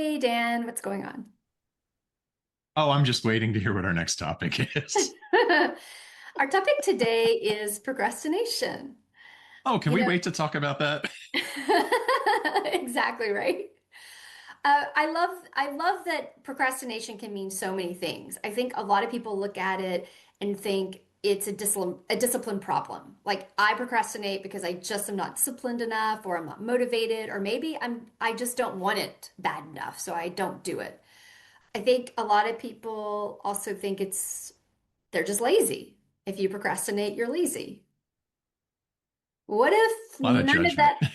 Hey Dan, what's going on? Oh, I'm just waiting to hear what our next topic is. Our topic today is procrastination. Oh, can You we know, wait to talk about that? exactly right. I love that procrastination can mean so many things. I think a lot of people look at it and think it's a discipline problem. Like I procrastinate because I just am not disciplined enough, or I'm not motivated, or maybe I just don't want it bad enough, so I don't do it. I think a lot of people also think they're just lazy. If you procrastinate, you're lazy. What if A lot of none of judgment. that?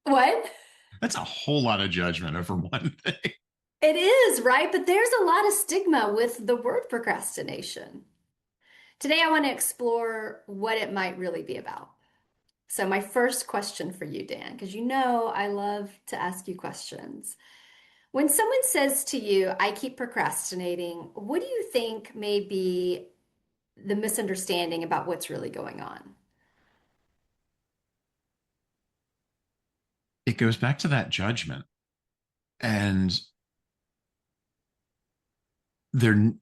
What? That's a whole lot of judgment over one thing. It is, right? But there's a lot of stigma with the word procrastination. Today, I want to explore what it might really be about. So, my first question for you, Dan, because you know I love to ask you questions. When someone says to you, I keep procrastinating, what do you think may be the misunderstanding about what's really going on? It goes back to that judgment. And they're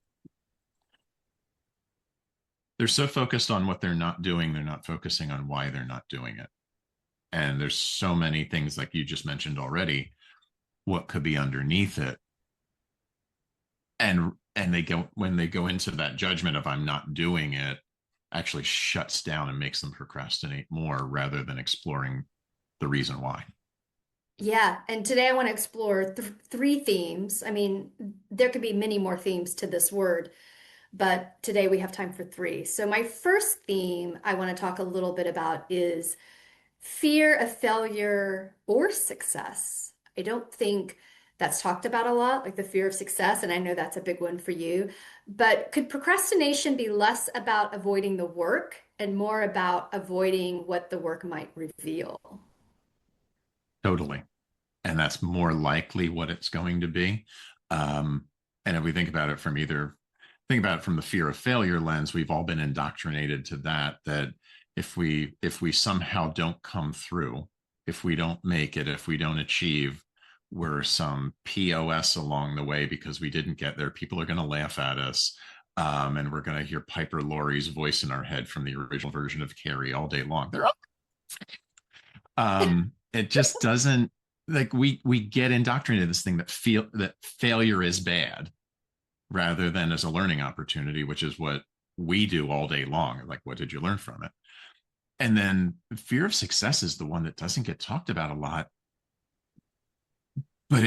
they're so focused on what they're not doing, they're not focusing on why they're not doing it. And there's so many things like you just mentioned already, what could be underneath it. And they go when they go into that judgment of I'm not doing it, actually shuts down and makes them procrastinate more rather than exploring the reason why. Yeah, and today I want to explore th three themes. I mean, there could be many more themes to this word, but today we have time for three. So, my first theme I want to talk a little bit about is fear of failure or success. I don't think that's talked about a lot, like the fear of success, and I know that's a big one for you. But could procrastination be less about avoiding the work and more about avoiding what the work might reveal? Totally. And that's more likely what it's going to be. And if we think about it from the fear of failure lens, we've all been indoctrinated to that if we somehow don't come through, if we don't make it, if we don't achieve, we're some POS along the way because we didn't get there. People are going to laugh at us. And we're going to hear Piper Laurie's voice in our head from the original version of Carrie all day long. It just doesn't, like, we get indoctrinated this thing that failure is bad rather than as a learning opportunity, which is what we do all day long. Like, what did you learn from it? And then fear of success is the one that doesn't get talked about a lot, but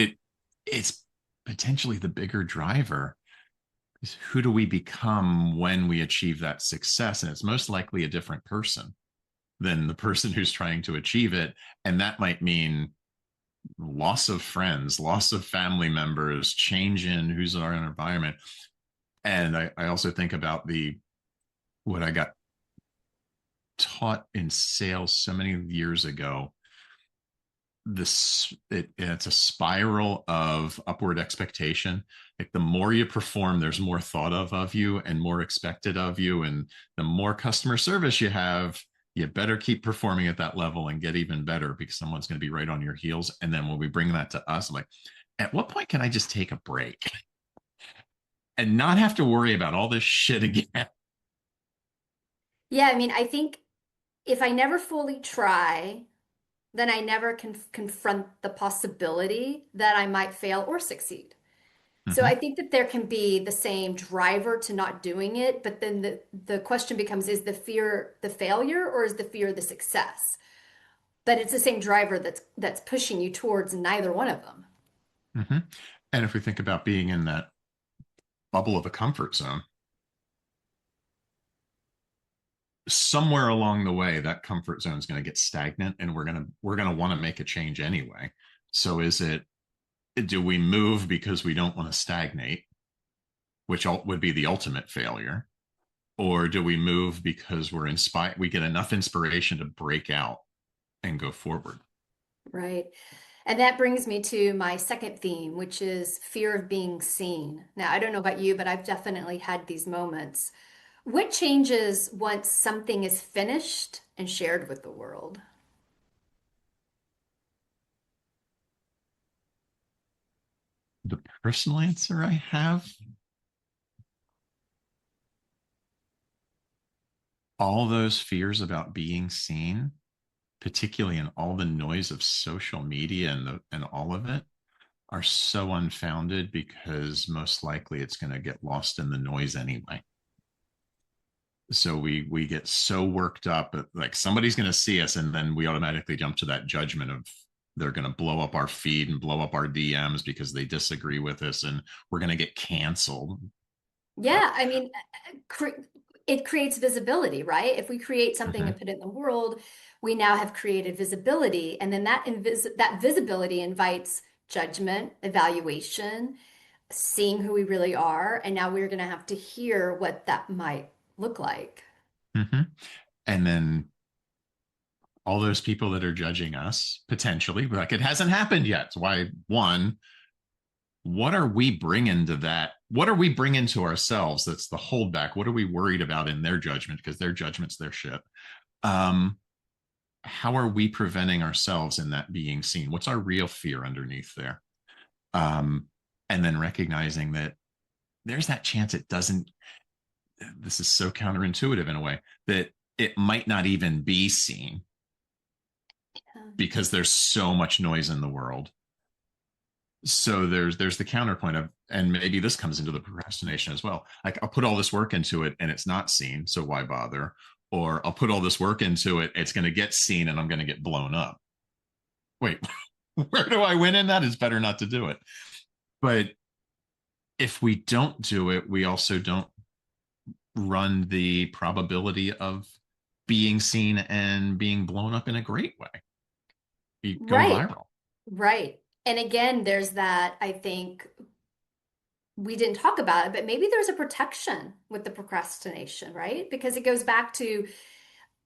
it's potentially the bigger driver. Is who do we become when we achieve that success? And it's most likely a different person than the person who's trying to achieve it. And that might mean loss of friends, loss of family members, change in who's in our environment. And I also think about the what I got taught in sales so many years ago. It's a spiral of upward expectation. Like the more you perform, there's more thought of you and more expected of you, and the more customer service you have, you better keep performing at that level and get even better because someone's going to be right on your heels. And then when we bring that to us, I'm like, at what point can I just take a break and not have to worry about all this shit again? Yeah, I mean, I think if I never fully try, then I never can confront the possibility that I might fail or succeed. So I Mm-hmm. think that there can be the same driver to not doing it, but then the question becomes, is the fear the failure or is the fear the success? But it's the same driver that's pushing you towards neither one of them. Mm-hmm. And if we think about being in that bubble of a comfort zone, somewhere along the way that comfort zone is going to get stagnant and we're going to want to make a change anyway. So is it, do we move because we don't want to stagnate, which would be the ultimate failure, or do we move because we get enough inspiration to break out and go forward? Right. And that brings me to my second theme, which is fear of being seen. Now, I don't know about you, but I've definitely had these moments. What changes once something is finished and shared with the world? The personal answer I have, all those fears about being seen, particularly in all the noise of social media and all of it, are so unfounded because most likely it's going to get lost in the noise anyway. So we get so worked up, like somebody's going to see us, and then we automatically jump to that judgment of they're going to blow up our feed and blow up our DMs because they disagree with us, and we're going to get canceled. But Yeah, I mean, cre it creates visibility, right? If we create something mhm, and put it in the world, we now have created visibility, and then that visibility invites judgment, evaluation, seeing who we really are, and now we're going to have to hear what that might look like. mhm. And then all those people that are judging us potentially, like it hasn't happened yet. So why one, what are we bringing to that? What are we bringing to ourselves? That's the holdback. What are we worried about in their judgment? Because their judgment's their shit. Um, how are we preventing ourselves in that being seen? What's our real fear underneath there? Um, and then recognizing that there's that chance it doesn't. This is so counterintuitive in a way that it might not even be seen because there's so much noise in the world. So there's the counterpoint of, and maybe this comes into the procrastination as well, like I'll put all this work into it and it's not seen, so why bother? Or I'll put all this work into it, it's going to get seen and I'm going to get blown up. Wait, where do I win in that? It's better not to do it. But if we don't do it, we also don't run the probability of being seen and being blown up in a great way. You go Right, viral. right. And again, there's that, I think we didn't talk about it, but maybe there's a protection with the procrastination, right? Because it goes back to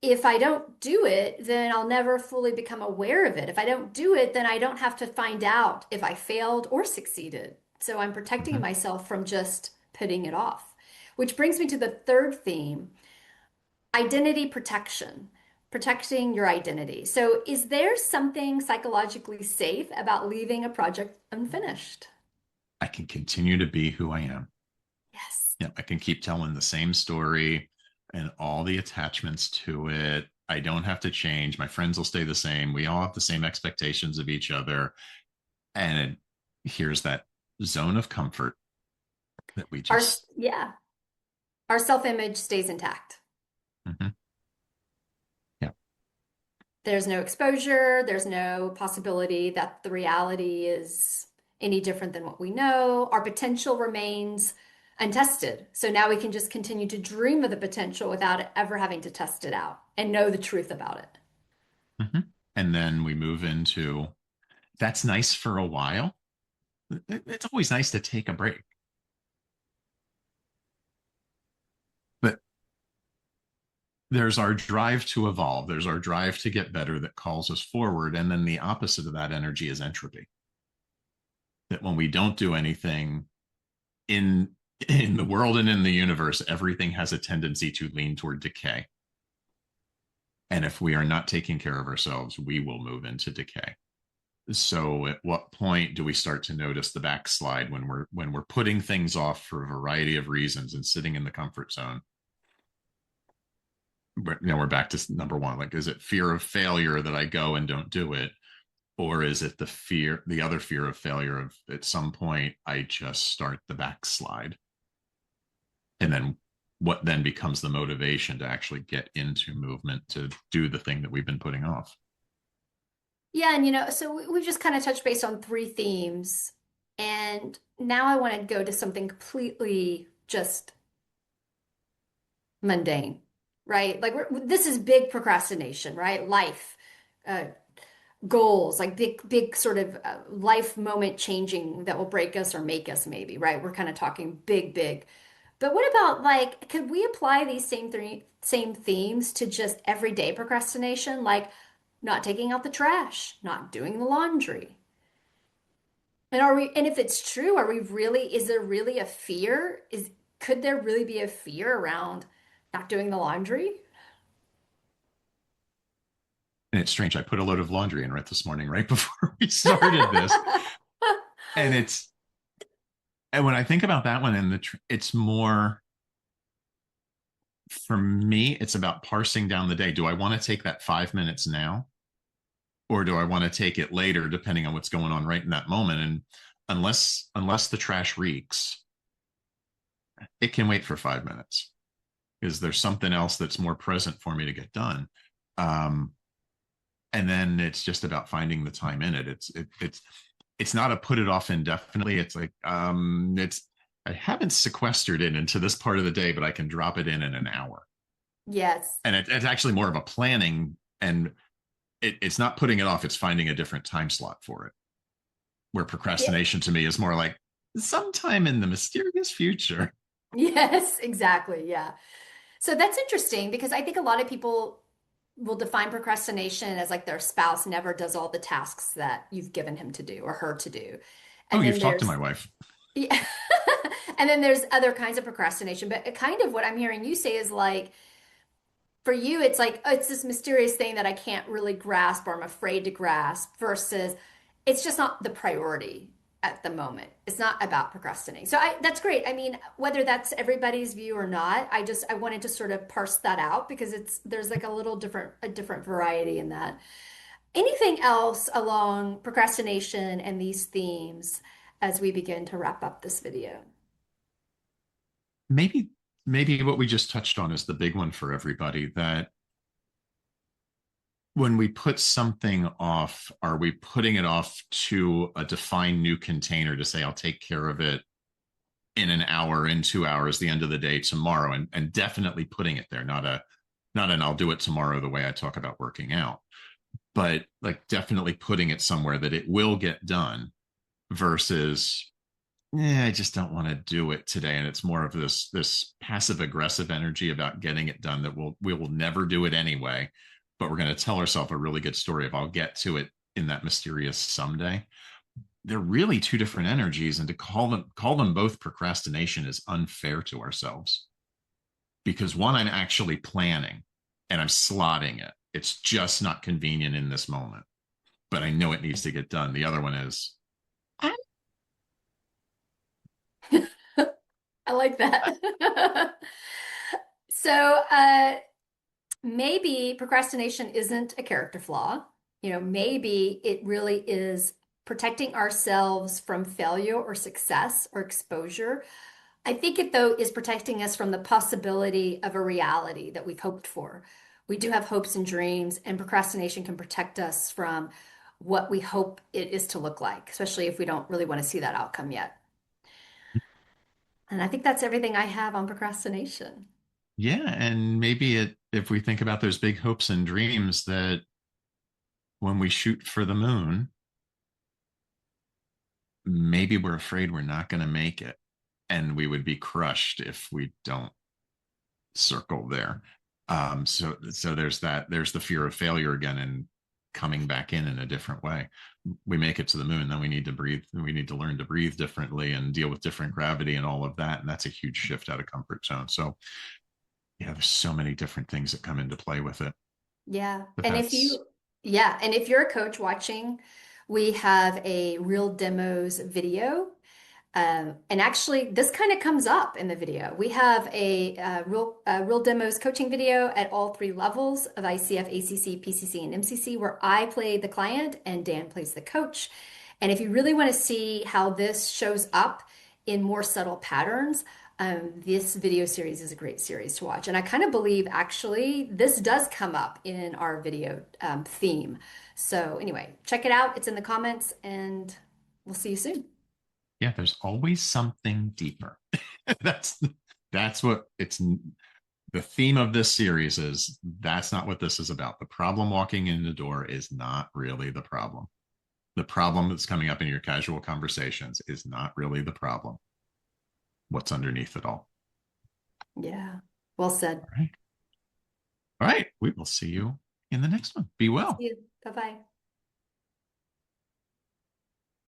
if I don't do it, then I'll never fully become aware of it. If I don't do it, then I don't have to find out if I failed or succeeded. So I'm protecting Mm-hmm. myself from just putting it off. Which brings me to the third theme, identity protection, protecting your identity. So, is there something psychologically safe about leaving a project unfinished? I can continue to be who I am. Yes. Yeah, I can keep telling the same story and all the attachments to it. I don't have to change. My friends will stay the same. We all have the same expectations of each other. And here's that zone of comfort that we Our, just, yeah, our self-image stays intact. mhm, yeah. There's no exposure, there's no possibility that the reality is any different than what we know. Our potential remains untested. So now we can just continue to dream of the potential without ever having to test it out and know the truth about it. Mhm. And then we move into that's nice for a while. It's always nice to take a break, but there's our drive to evolve. There's our drive to get better that calls us forward. And then the opposite of that energy is entropy. That when we don't do anything, in in the world and in the universe, everything has a tendency to lean toward decay. And if we are not taking care of ourselves, we will move into decay. So at what point do we start to notice the backslide when we're putting things off for a variety of reasons and sitting in the comfort zone? But now we're back to number one. Like, is it fear of failure that I go and don't do it? Or is it the other fear of failure of at some point I just start the backslide? And then what then becomes the motivation to actually get into movement to do the thing that we've been putting off? Yeah, and so we've just kind of touched base on three themes. And now I want to go to something completely just mundane, right? Like this is big procrastination, right? Life, uh, goals, like big sort of life moment changing that will break us or make us maybe, right? We're kind of talking big. But what about like, could we apply these same themes to just everyday procrastination, like not taking out the trash, not doing the laundry? And if it's true, is there really a fear? Could there really be a fear around not doing the laundry? And it's strange. I put a load of laundry in right this morning, right before we started this. And And when I think about that one, and it's more for me, it's about parsing down the day. Do I want to take that 5 minutes now, or do I want to take it later, depending on what's going on right in that moment? And unless the trash reeks, it can wait for 5 minutes because there's something else that's more present for me to get done. Um, and then it's just about finding the time in it. It's not a put it off indefinitely. It's like it's I haven't sequestered it into this part of the day, but I can drop it in an hour. Yes. And it's actually more of a planning, and it's not putting it off. It's finding a different time slot for it. Where Yeah. procrastination to me is more like sometime in the mysterious future. Yes, exactly. Yeah. So that's interesting because I think a lot of people will define procrastination as like their spouse never does all the tasks that you've given him to do or her to do. Oh, And you've then talked to there's my wife. yeah. And then there's other kinds of procrastination. But kind of what I'm hearing you say is like for you, it's like, oh, it's this mysterious thing that I can't really grasp or I'm afraid to grasp versus it's just not the priority at the moment. It's not about procrastinating. So that's great. I mean, whether that's everybody's view or not, I wanted to sort of parse that out because there's like a different variety in that. Anything else along procrastination and these themes as we begin to wrap up this video? Maybe maybe what we just touched on is the big one for everybody, that when we put something off, are we putting it off to a defined new container to say, I'll take care of it in an hour, in 2 hours, the end of the day, tomorrow, and definitely putting it there, not an I'll do it tomorrow the way I talk about working out, but like definitely putting it somewhere that it will get done versus I just don't want to do it today. And it's more of this passive aggressive energy about getting it done that we will never do it anyway. But we're going to tell ourselves a really good story of I'll get to it in that mysterious someday. They're really two different energies, and to call them both procrastination is unfair to ourselves because one, I'm actually planning and I'm slotting it. It's just not convenient in this moment, but I know it needs to get done. The other one is I like that. So, maybe procrastination isn't a character flaw. You know, maybe it really is protecting ourselves from failure or success or exposure. I think it, though, is protecting us from the possibility of a reality that we've hoped for. We do have hopes and dreams, and procrastination can protect us from what we hope it is to look like, especially if we don't really want to see that outcome yet. And I think that's everything I have on procrastination. yeah, and maybe if we think about those big hopes and dreams, that when we shoot for the moon, maybe we're afraid we're not going to make it, and we would be crushed if we don't circle there. So there's that. There's the fear of failure again, and coming back in a different way. We make it to the moon, then we need to breathe. We need to learn to breathe differently and deal with different gravity and all of that. And that's a huge shift out of comfort zone. So yeah, there's so many different things that come into play with it. Yeah. But And if that's you, yeah, and if you're a coach watching, we have a real demos video. And actually, this kind of comes up in the video. We have real demos coaching video at all three levels of ICF, ACC, PCC, and MCC, where I play the client and Dan plays the coach. And if you really want to see how this shows up in more subtle patterns, this video series is a great series to watch. And I kind of believe actually this does come up in our video theme. So anyway, check it out. It's in the comments, and we'll see you soon. yeah, there's always something deeper. that's that's what it's the theme of this series is. That's not what this is about. The problem walking in the door is not really the problem. The problem that's coming up in your casual conversations is not really the problem. What's underneath it all. Yeah. Well said. All right. All right. We will see you in the next one. Be See well. you. Bye bye.